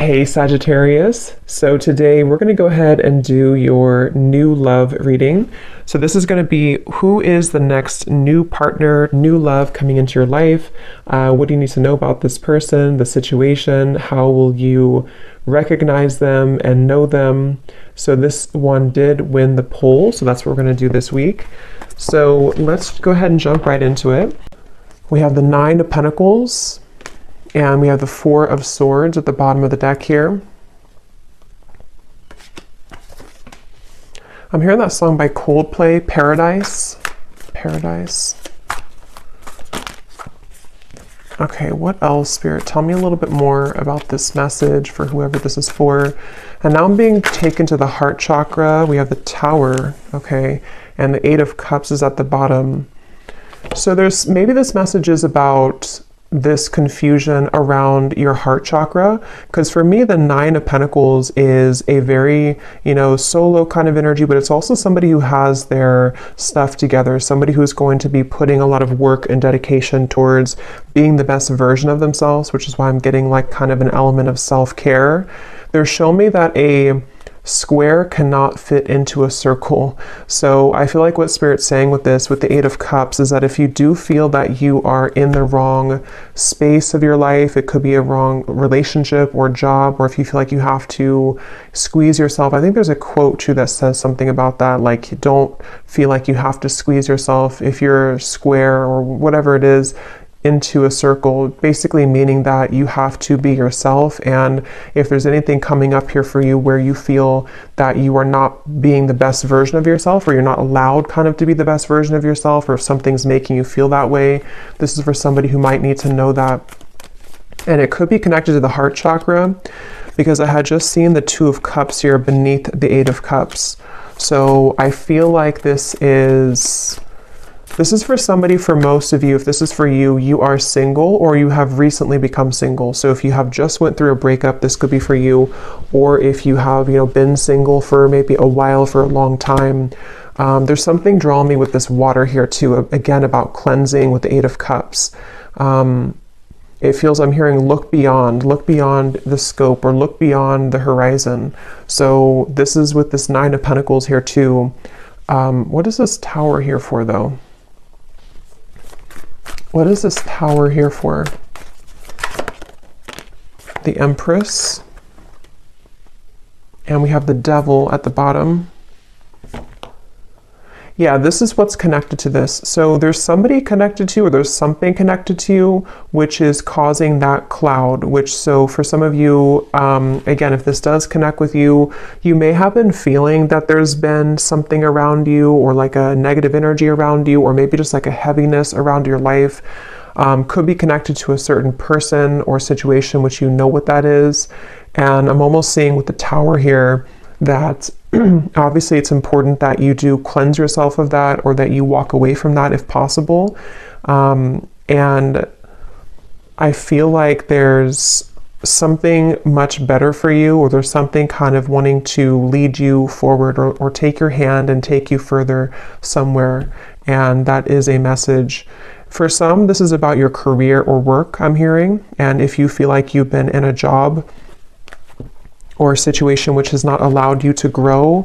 Hey Sagittarius, so today we're going to go ahead and do your new love reading. So this is going to be who is the next new partner, new love coming into your life. What do you need to know about this person, the situation? How will you recognize them and know them? So this one did win the poll, so that's what we're going to do this week. So let's go ahead and jump right into it. We have the Nine of Pentacles. And we have the Four of Swords at the bottom of the deck here. I'm hearing that song by Coldplay, Paradise. Paradise. Okay, what else, Spirit? Tell me a little bit more about this message for whoever this is for. And now I'm being taken to the heart chakra. We have the Tower, okay? And the Eight of Cups is at the bottom. So maybe this message is about this confusion around your heart chakra, because for me the Nine of Pentacles is a very solo kind of energy, but it's also somebody who has their stuff together, somebody who's going to be putting a lot of work and dedication towards being the best version of themselves, which is why I'm getting like kind of an element of self-care. They're showing me that a square cannot fit into a circle. So I feel like what Spirit's saying with this, with the Eight of Cups, is that if you do feel that you are in the wrong space of your life, it could be a wrong relationship or job, or if you feel like you have to squeeze yourself. I think there's a quote too that says something about that, like don't feel like you have to squeeze yourself if you're square or whatever it is into a circle, basically meaning that you have to be yourself. And if there's anything coming up here for you where you feel that you are not being the best version of yourself, or you're not allowed kind of to be the best version of yourself, or if something's making you feel that way, this is for somebody who might need to know that. And it could be connected to the heart chakra, because I had just seen the Two of Cups here beneath the Eight of Cups. So I feel like this is for somebody, for most of you. If this is for you, you are single or you have recently become single. So if you have just went through a breakup, this could be for you. Or if you have, been single for maybe a while, for a long time. There's something drawing me with this water here too, again, about cleansing with the Eight of Cups. It feels, I'm hearing look beyond the scope, or look beyond the horizon. So this is with this Nine of Pentacles here too. What is this Tower here for though? What is this Tower here for? The Empress. And we have the Devil at the bottom. Yeah, this is what's connected to this. So there's somebody connected to, or there's something connected to you, which is causing that cloud, so for some of you, again, if this does connect with you, you may have been feeling that there's been something around you, or like a negative energy around you, or maybe just like a heaviness around your life. Could be connected to a certain person or situation, which you know what that is. And I'm almost seeing with the Tower here that obviously it's important that you do cleanse yourself of that, or that you walk away from that if possible. And I feel like there's something much better for you, or there's something kind of wanting to lead you forward, or take your hand and take you further somewhere. And that is a message. For some, this is about your career or work, I'm hearing. And if you feel like you've been in a job or a situation which has not allowed you to grow,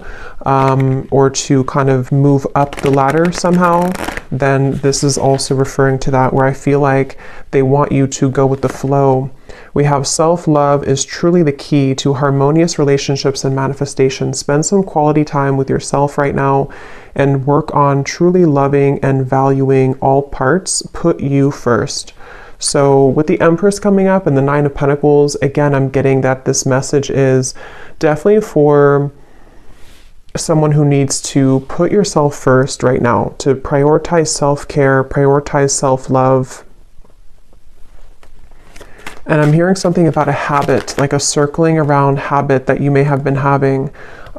or to kind of move up the ladder somehow, then this is also referring to that, where I feel like they want you to go with the flow. We have self-love is truly the key to harmonious relationships and manifestation. Spend some quality time with yourself right now and work on truly loving and valuing all parts. Put you first. So with the Empress coming up and the Nine of Pentacles, again, I'm getting that this message is definitely for someone who needs to put yourself first right now, to prioritize self-care, prioritize self-love. And I'm hearing something about a habit, like a circling around habit that you may have been having.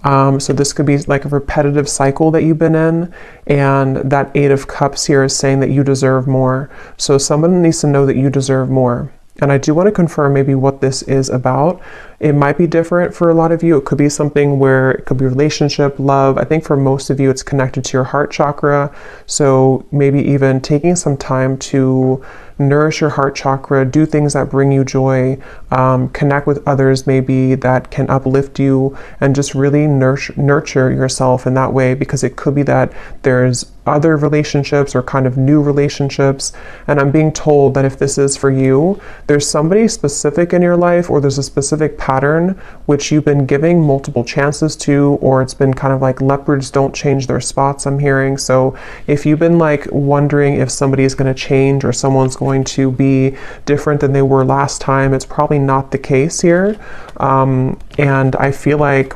So this could be like a repetitive cycle that you've been in, and that Eight of Cups here is saying that you deserve more. So someone needs to know that you deserve more. And I do want to confirm maybe what this is about. It might be different for a lot of you. It could be something where it could be relationship, love. I think for most of you, it's connected to your heart chakra. So maybe even taking some time to nourish your heart chakra, do things that bring you joy, connect with others maybe that can uplift you, and just really nurture yourself in that way, because it could be that there's other relationships or kind of new relationships. And I'm being told that if this is for you, there's somebody specific in your life, or there's a specific pattern which you've been giving multiple chances to, or it's been kind of like leopards don't change their spots, I'm hearing. So if you've been like wondering if somebody is going to change or someone's going to be different than they were last time, it's probably not the case here. And I feel like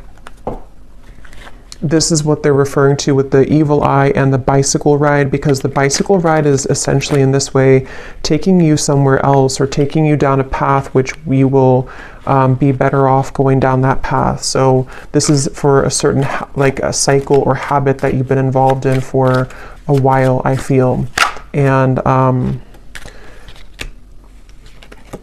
this is what they're referring to with the evil eye and the bicycle ride, because the bicycle ride is essentially in this way taking you somewhere else, or taking you down a path which we will be better off going down that path. So this is for a certain like a cycle or habit that you've been involved in for a while, I feel. And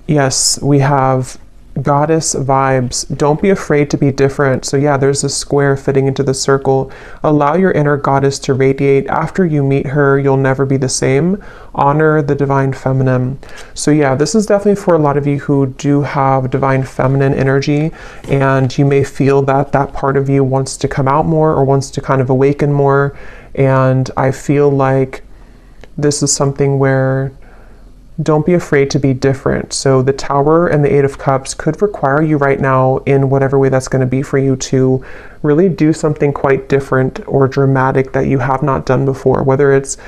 yes, we have goddess vibes. Don't be afraid to be different. So yeah, there's a square fitting into the circle. Allow your inner goddess to radiate. After you meet her, you'll never be the same. Honor the divine feminine. So yeah, this is definitely for a lot of you who do have divine feminine energy, and you may feel that that part of you wants to come out more, or wants to kind of awaken more. And I feel like this is something where don't be afraid to be different. So the Tower and the Eight of Cups could require you right now, in whatever way that's going to be for you, to really do something quite different or dramatic that you have not done before. Whether it's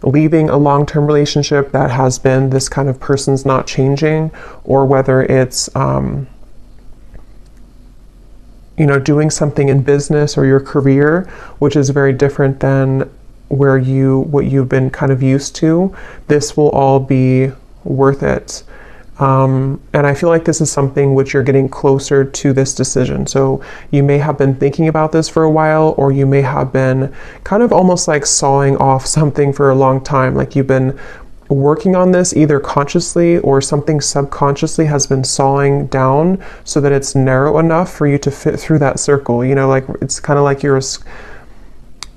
leaving a long-term relationship that has been this kind of person's not changing, or whether it's you know, doing something in business or your career which is very different than what you've been kind of used to. This will all be worth it. And I feel like this is something which you're getting closer to this decision. So you may have been thinking about this for a while, or you may have been kind of almost like sawing off something for a long time. Like you've been working on this either consciously, or something subconsciously has been sawing down so that it's narrow enough for you to fit through that circle. You know, like it's kind of like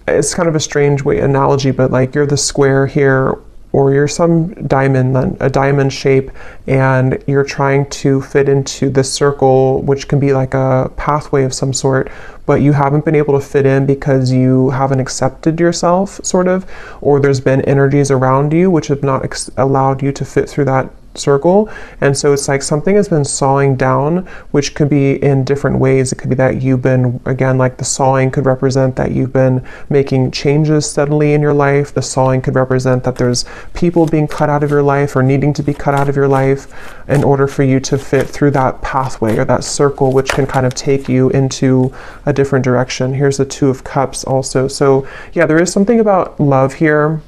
it's kind of a strange analogy, but like you're the square here, or you're some diamond, a diamond shape, and you're trying to fit into this circle, which can be like a pathway of some sort, but you haven't been able to fit in because you haven't accepted yourself, sort of, or there's been energies around you which have not allowed you to fit through that circle. And so it's like something has been sawing down, which could be in different ways. It could be that you've been, again, like the sawing could represent that you've been making changes steadily in your life. The sawing could represent that there's people being cut out of your life, or needing to be cut out of your life, in order for you to fit through that pathway or that circle, which can kind of take you into a different direction. Here's the Two of Cups also. So yeah, there is something about love here.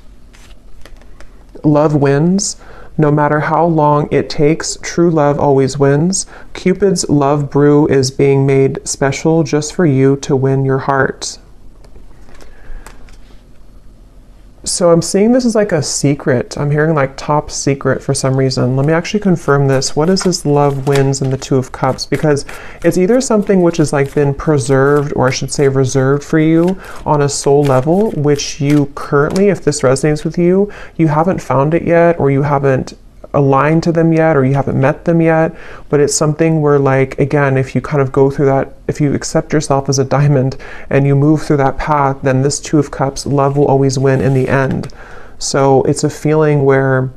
Love wins. No matter how long it takes, true love always wins. Cupid's love brew is being made special just for you to win your heart. So I'm seeing this as like a secret. I'm hearing like top secret for some reason. Let me actually confirm this. What is this love wins in the Two of Cups? Because it's either something which has like been preserved, or I should say reserved for you on a soul level, which you currently, if this resonates with you, you haven't found it yet, or you haven't aligned to them yet, or you haven't met them yet. But it's something where, like, again, if you kind of go through that, if you accept yourself as a diamond and you move through that path, then this Two of Cups, love will always win in the end. So it's a feeling where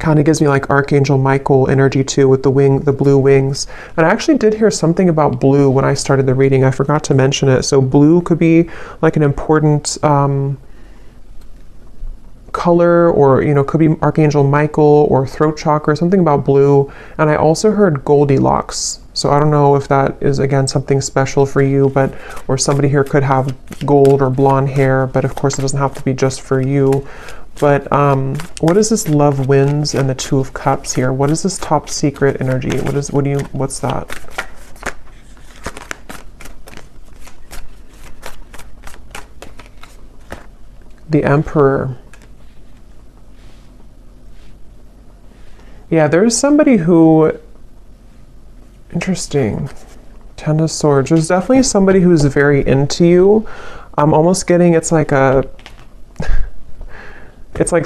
kind of gives me like Archangel Michael energy too, with the blue wings. And I actually did hear something about blue when I started the reading. I forgot to mention it. So blue could be like an important color, or, you know, could be Archangel Michael or throat chakra, something about blue. And I also heard Goldilocks. So I don't know if that is, again, something special for you, but, or somebody here could have gold or blonde hair, but of course it doesn't have to be just for you. But what is this love wins and the Two of Cups here? What is this top secret energy? What's that? The Emperor. Yeah, there's somebody who Interesting. Ten of Swords. There's definitely somebody who's very into you. I'm almost getting it's like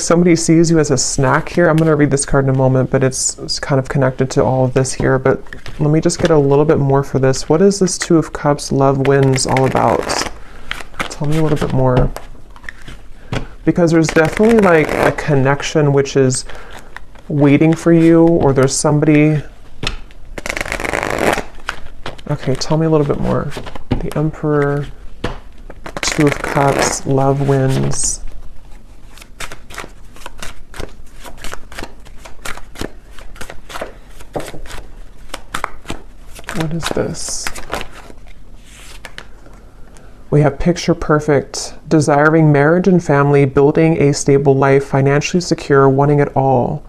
somebody sees you as a snack here. I'm going to read this card in a moment, but it's kind of connected to all of this here. But let me just get a little bit more for this. What is this Two of Cups, Love Wins all about? Tell me a little bit more. Because there's definitely like a connection which is waiting for you, or there's somebody... Okay, tell me a little bit more. The Emperor, Two of Cups, Love Wins. What is this? We have picture perfect, desiring marriage and family, building a stable life, financially secure, wanting it all.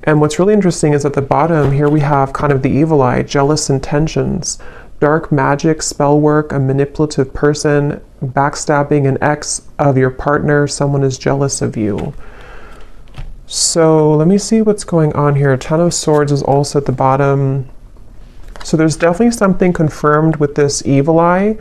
And what's really interesting is at the bottom here we have kind of the evil eye, jealous intentions, dark magic, spell work, a manipulative person, backstabbing, an ex of your partner, someone is jealous of you. So let me see what's going on here. Ten of Swords is also at the bottom. So there's definitely something confirmed with this evil eye.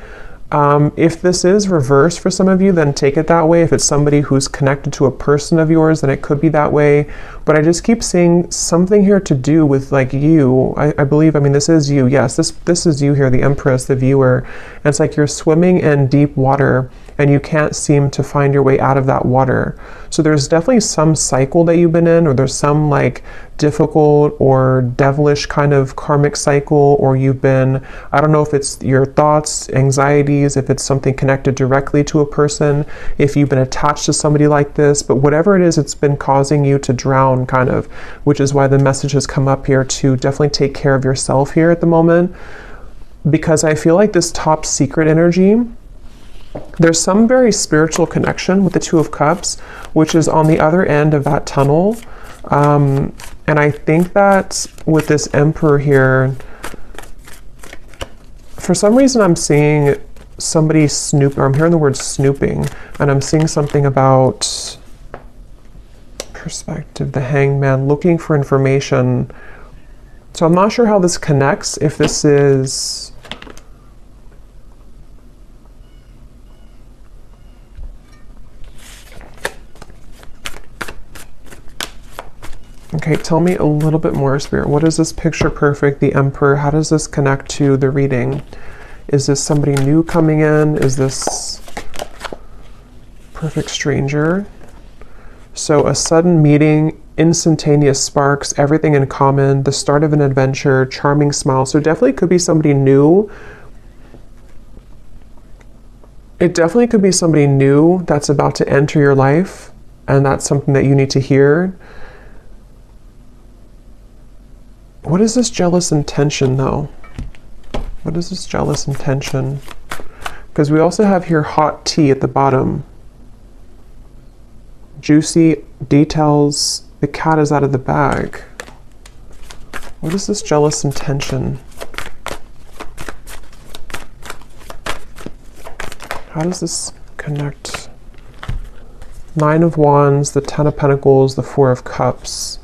If this is reversed for some of you, then take it that way. If it's somebody who's connected to a person of yours, then it could be that way. But I just keep seeing something here to do with like you. I believe, I mean, this is you. Yes, this is you here, the Empress, the viewer. And it's like you're swimming in deep water and you can't seem to find your way out of that water. So there's definitely some cycle that you've been in, or there's some like difficult or devilish kind of karmic cycle, or you've been, I don't know if it's your thoughts, anxieties, if it's something connected directly to a person, if you've been attached to somebody like this, but whatever it is, it's been causing you to drown kind of, which is why the message has come up here to definitely take care of yourself here at the moment. Because I feel like this top secret energy, there's some very spiritual connection with the Two of Cups, which is on the other end of that tunnel. And I think that with this Emperor here, for some reason I'm seeing somebody snoop, or I'm hearing the word snooping, and I'm seeing something about perspective, the Hanged Man, looking for information. So I'm not sure how this connects, if this is... Okay, tell me a little bit more, Spirit. What is this picture perfect, the Emperor? How does this connect to the reading? Is this somebody new coming in? Is this perfect stranger? So a sudden meeting, instantaneous sparks, everything in common, the start of an adventure, charming smile. So definitely could be somebody new. It definitely could be somebody new that's about to enter your life, and that's something that you need to hear. What is this jealous intention, though? What is this jealous intention? Because we also have here hot tea at the bottom. Juicy details. The cat is out of the bag. What is this jealous intention? How does this connect? Nine of Wands, the Ten of Pentacles, the Four of Cups.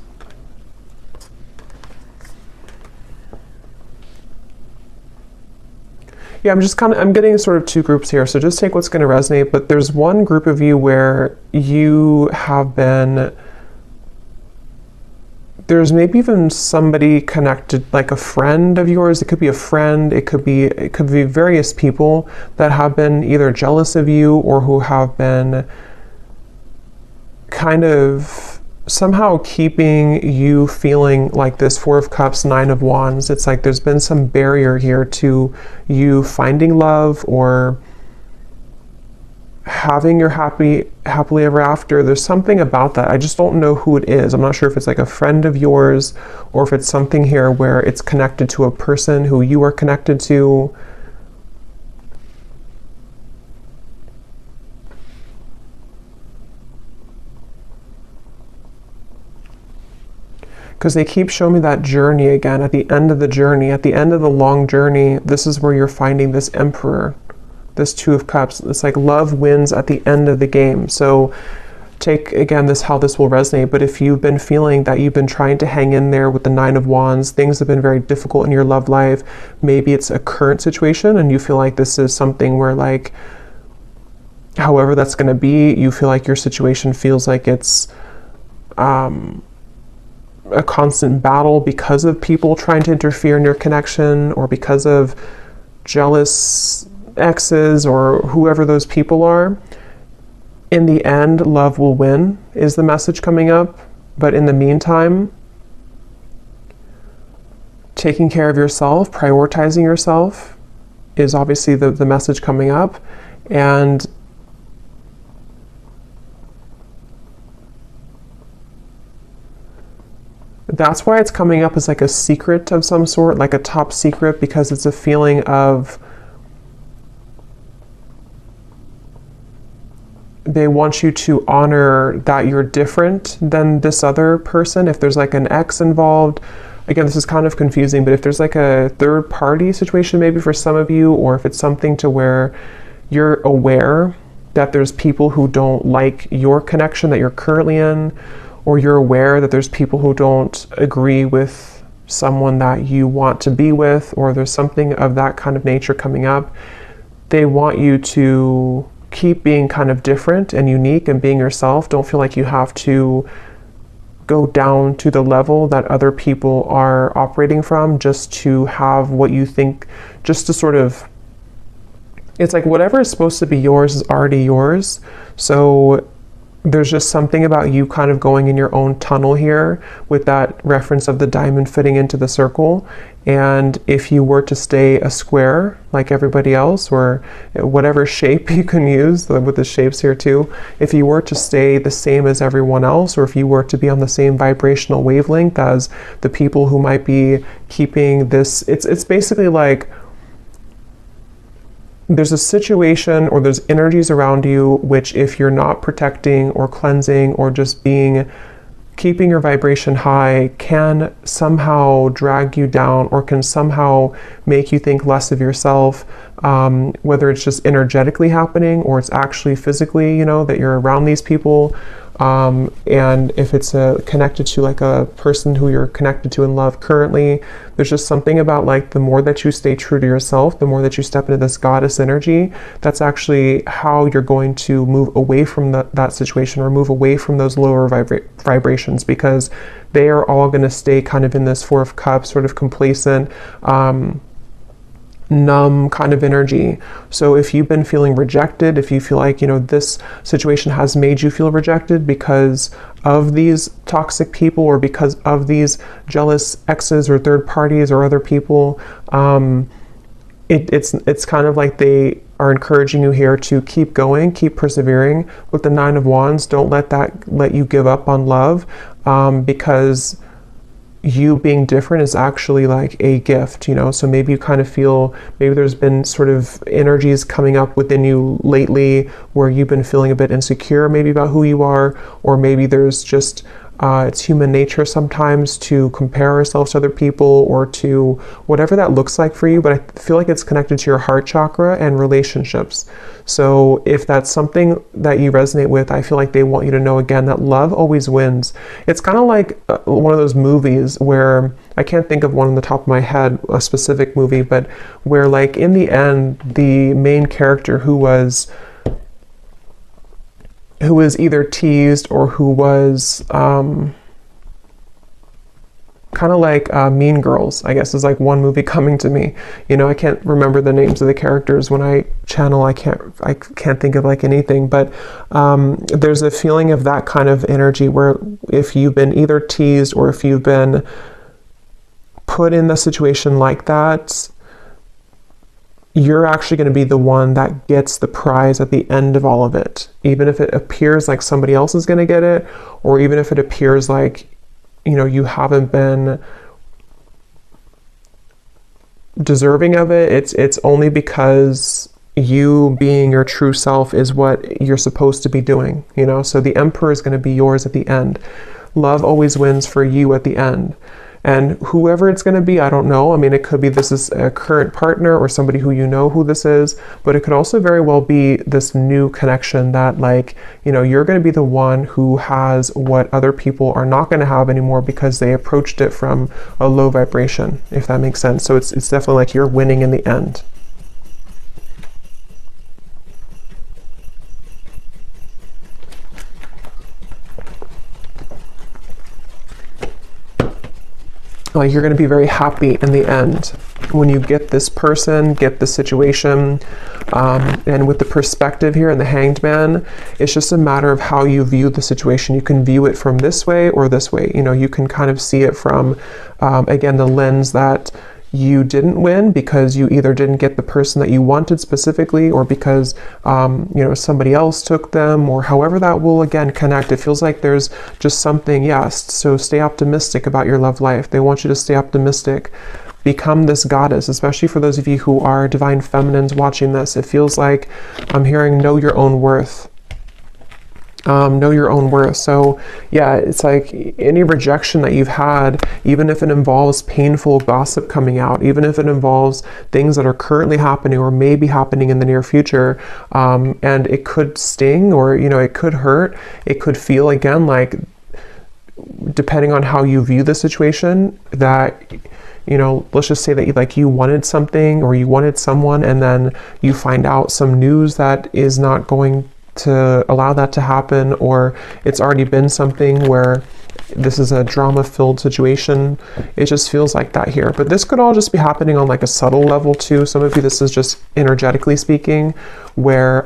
Yeah, I'm getting sort of two groups here, so just take what's going to resonate. But there's one group of you where you have been, there's maybe even somebody connected, like a friend of yours. It could be a friend, it could be various people that have been either jealous of you or who have been kind of somehow keeping you feeling like this. Four of Cups, Nine of Wands. It's like there's been some barrier here to you finding love or having your happily ever after. There's something about that. I just don't know who it is. I'm not sure if it's like a friend of yours or if it's something here where it's connected to a person who you are connected to. Because they keep showing me that journey again, at the end of the journey, at the end of the long journey, this is where you're finding this Emperor, this Two of Cups. It's like love wins at the end of the game. So take again how this will resonate, but if you've been feeling that you've been trying to hang in there with the Nine of Wands, things have been very difficult in your love life, maybe it's a current situation and you feel like this is something where like, however that's going to be, you feel like your situation feels like it's a constant battle because of people trying to interfere in your connection, or because of jealous exes or whoever those people are. In the end, love will win is the message coming up. But in the meantime, taking care of yourself, prioritizing yourself is obviously the message coming up. And that's why it's coming up as like a secret of some sort, like a top secret, because it's a feeling of they want you to honor that you're different than this other person. If there's like an ex involved, again, this is kind of confusing, but if there's like a third party situation maybe for some of you, or if it's something to where you're aware that there's people who don't like your connection that you're currently in, or you're aware that there's people who don't agree with someone that you want to be with, or there's something of that kind of nature coming up, they want you to keep being kind of different and unique and being yourself. Don't feel like you have to go down to the level that other people are operating from just to have what you think, just to sort of, it's like whatever is supposed to be yours is already yours. So there's just something about you kind of going in your own tunnel here with that reference of the diamond fitting into the circle. And if you were to stay a square like everybody else, or whatever shape you can use with the shapes here too, if you were to stay the same as everyone else, or if you were to be on the same vibrational wavelength as the people who might be keeping this, it's basically like there's a situation or there's energies around you which, if you're not protecting or cleansing or just keeping your vibration high, can somehow drag you down or can somehow make you think less of yourself, whether it's just energetically happening or it's actually physically, that you're around these people. And if it's connected to like a person who you're connected to in love currently, there's just something about like the more that you stay true to yourself, the more that you step into this goddess energy, that's actually how you're going to move away from that situation, or move away from those lower vibrations, because they are all going to stay kind of in this Four of Cups, sort of complacent, numb kind of energy. So if you've been feeling rejected, if you feel like, this situation has made you feel rejected because of these toxic people, or because of these jealous exes or third parties or other people, it's kind of like they are encouraging you here to keep going, keep persevering. With the Nine of Wands, don't let you give up on love, because you being different is actually like a gift, so maybe you kind of feel, maybe there's been sort of energies coming up within you lately where you've been feeling a bit insecure maybe about who you are, or maybe there's just it's human nature sometimes to compare ourselves to other people, or to whatever that looks like for you, but I feel like it's connected to your heart chakra and relationships. So if that's something that you resonate with, I feel like they want you to know again that love always wins. It's kind of like one of those movies where, I can't think of one on the top of my head, a specific movie, but where like in the end, the main character who was either teased or who was kind of like Mean Girls, I guess, is like one movie coming to me. I can't remember the names of the characters when I channel. I can't think of like anything, but there's a feeling of that kind of energy where if you've been either teased or if you've been put in the situation like that, you're actually going to be the one that gets the prize at the end of all of it. Even if it appears like somebody else is going to get it, or even if it appears like, you haven't been deserving of it, it's only because you being your true self is what you're supposed to be doing, So the Emperor is going to be yours at the end. Love always wins for you at the end. And whoever it's going to be, I don't know. I mean, it could be this is a current partner or somebody who you know who this is, but it could also very well be this new connection that, like, you know, you're going to be the one who has what other people are not going to have anymore because they approached it from a low vibration, if that makes sense. So it's definitely like you're winning in the end. Like you're going to be very happy in the end when you get this person, get the situation, and with the perspective here and the Hanged Man, it's just a matter of how you view the situation. You can view it from this way or this way. You know, you can kind of see it from, again, the lens that you didn't win because you either didn't get the person that you wanted specifically, or because you know, somebody else took them, or however that will again connect. It feels like there's just something. Yes, so stay optimistic about your love life. They want you to stay optimistic. Become this goddess, especially for those of you who are divine feminines watching this. It feels like I'm hearing know your own worth. Know your own worth. So yeah, it's like any rejection that you've had, even if it involves painful gossip coming out, even if it involves things that are currently happening or may be happening in the near future, and it could sting, or, you know, it could hurt, it could feel again like, depending on how you view the situation, that, you know, let's just say that you wanted something or you wanted someone, and then you find out some news that is not going to allow that to happen, or it's already been something where this is a drama-filled situation. It just feels like that here. But this could all just be happening on like a subtle level too. Some of you, this is just energetically speaking, where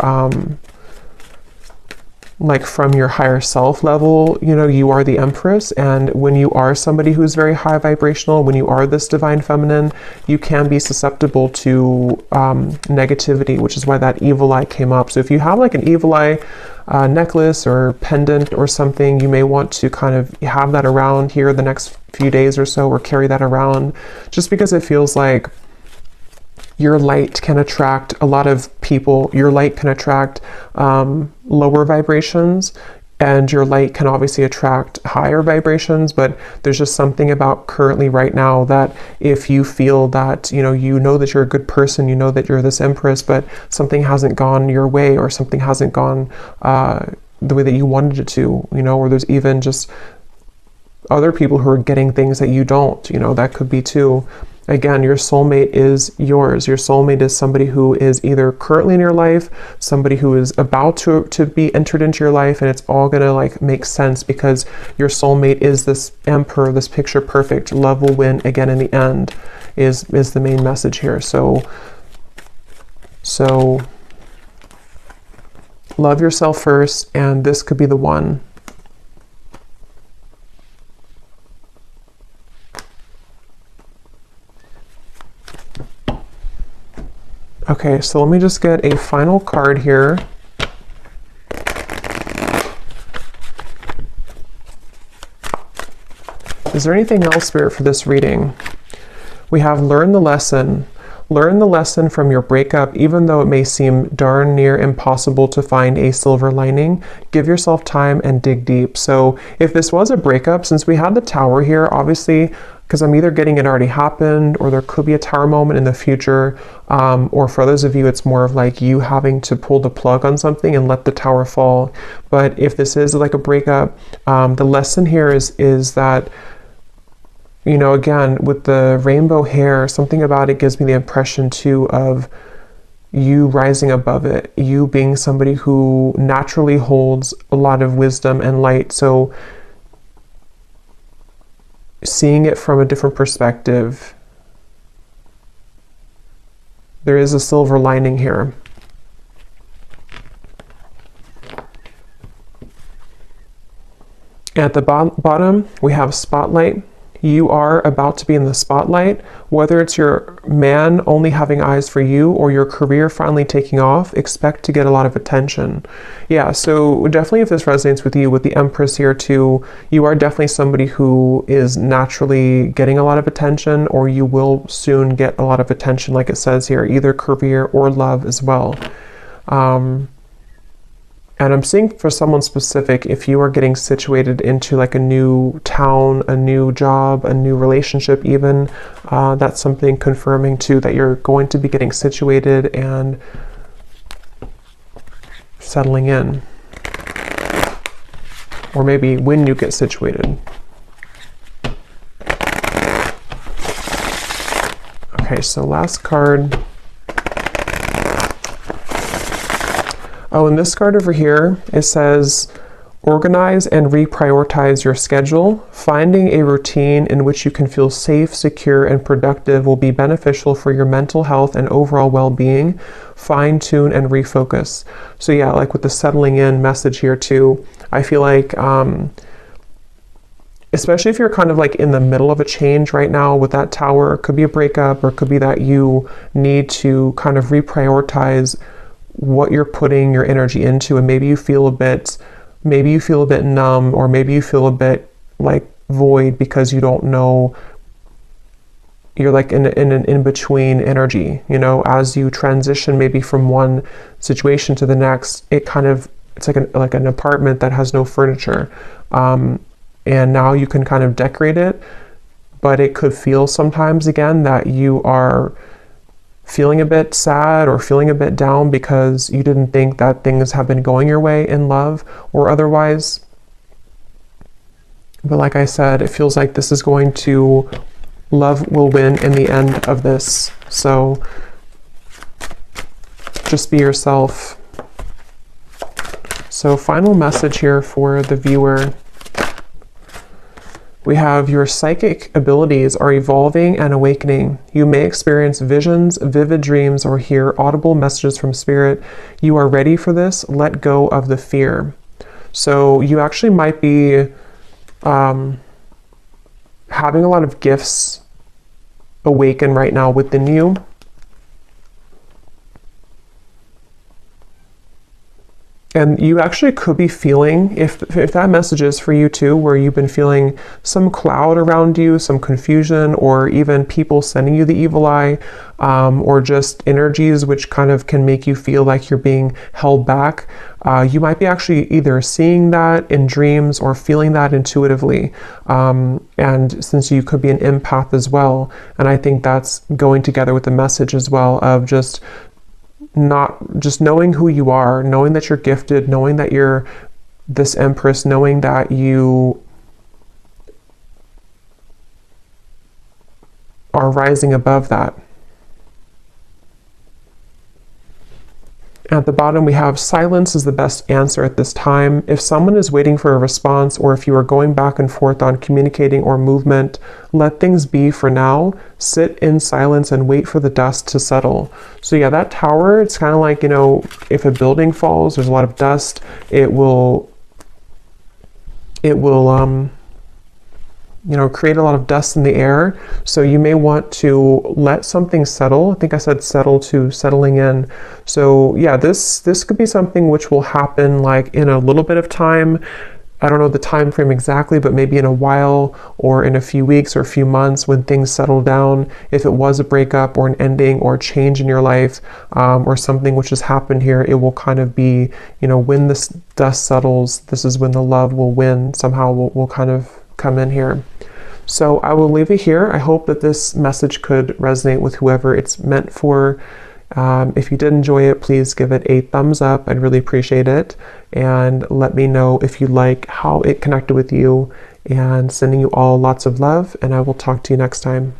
like from your higher self level, you know, you are the Empress, and when you are somebody who's very high vibrational, when you are this divine feminine, you can be susceptible to negativity, which is why that evil eye came up. So if you have like an evil eye necklace or pendant or something, you may want to kind of have that around here the next few days or so, or carry that around, just because it feels like your light can attract a lot of people. Your light can attract lower vibrations, and your light can obviously attract higher vibrations. But there's just something about currently right now that if you feel that, you know that you're a good person, you know that you're this Empress, but something hasn't gone your way, or something hasn't gone the way that you wanted it to, you know, or there's even just other people who are getting things that you don't, you know, that could be too. Again, your soulmate is yours. Your soulmate is somebody who is either currently in your life, somebody who is about to be entered into your life, and it's all gonna like make sense because your soulmate is this Emperor, this picture perfect. Love will win again in the end is the main message here. So love yourself first, and this could be the one. Okay, so let me just get a final card here. Is there anything else, Spirit, for this reading? We have learn the lesson. Learn the lesson from your breakup, even though it may seem darn near impossible to find a silver lining. Give yourself time and dig deep. So if this was a breakup, since we had the Tower here, obviously, because I'm either getting it already happened, or there could be a Tower moment in the future, or for others of you, it's more of like you having to pull the plug on something and let the Tower fall. But if this is like a breakup, the lesson here is that, you know, again, with the rainbow hair, something about it gives me the impression too of you rising above it, you being somebody who naturally holds a lot of wisdom and light. So seeing it from a different perspective, there is a silver lining here. At the bottom, we have spotlight. You are about to be in the spotlight, whether it's your man only having eyes for you or your career finally taking off. Expect to get a lot of attention. Yeah, so definitely if this resonates with you, with the Empress here too, you are definitely somebody who is naturally getting a lot of attention, or you will soon get a lot of attention, like it says here, either career or love as well. And I'm seeing for someone specific, if you are getting situated into like a new town, a new job, a new relationship even, that's something confirming too that you're going to be getting situated and settling in. Or maybe when you get situated. Okay, so last card. Oh, and this card over here, it says, organize and reprioritize your schedule. Finding a routine in which you can feel safe, secure, and productive will be beneficial for your mental health and overall well-being. Fine tune and refocus. So yeah, like with the settling in message here too, I feel like, especially if you're kind of like in the middle of a change right now with that Tower, it could be a breakup, or it could be that you need to kind of reprioritize what you're putting your energy into, and maybe you feel a bit numb, or maybe you feel a bit like void because you don't know, you're like in an in-between energy, you know, as you transition maybe from one situation to the next. It's like an apartment that has no furniture, and now you can kind of decorate it, but it could feel sometimes again that you are feeling a bit sad or feeling a bit down because you didn't think that things have been going your way in love or otherwise. But like I said, it feels like this is going to, love will win in the end of this. So just be yourself. So final message here for the viewer. We have, your psychic abilities are evolving and awakening. You may experience visions, vivid dreams, or hear audible messages from spirit. You are ready for this. Let go of the fear. So you actually might be having a lot of gifts awaken right now within you. And you actually could be feeling, if that message is for you too, where you've been feeling some cloud around you, some confusion, or even people sending you the evil eye, or just energies which kind of can make you feel like you're being held back. You might be actually either seeing that in dreams or feeling that intuitively. And since you could be an empath as well, and I think that's going together with the message as well of just knowing who you are, knowing that you're gifted, knowing that you're this Empress, knowing that you are rising above that. At the bottom, we have, silence is the best answer at this time. If someone is waiting for a response, or if you are going back and forth on communicating or movement, let things be for now. Sit in silence and wait for the dust to settle. So yeah, that Tower, it's kind of like, you know, if a building falls, there's a lot of dust, it will you know, create a lot of dust in the air. So you may want to let something settle. I think I said settle to settling in. So yeah, this could be something which will happen like in a little bit of time. I don't know the time frame exactly, but maybe in a while, or in a few weeks or a few months when things settle down. If it was a breakup or an ending or a change in your life, or something which has happened here, it will kind of be, you know, when this dust settles, this is when the love will win. Somehow will kind of come in here. So I will leave it here. I hope that this message could resonate with whoever it's meant for. If you did enjoy it, please give it a thumbs up. I'd really appreciate it. And let me know if you like how it connected with you. And sending you all lots of love. And I will talk to you next time.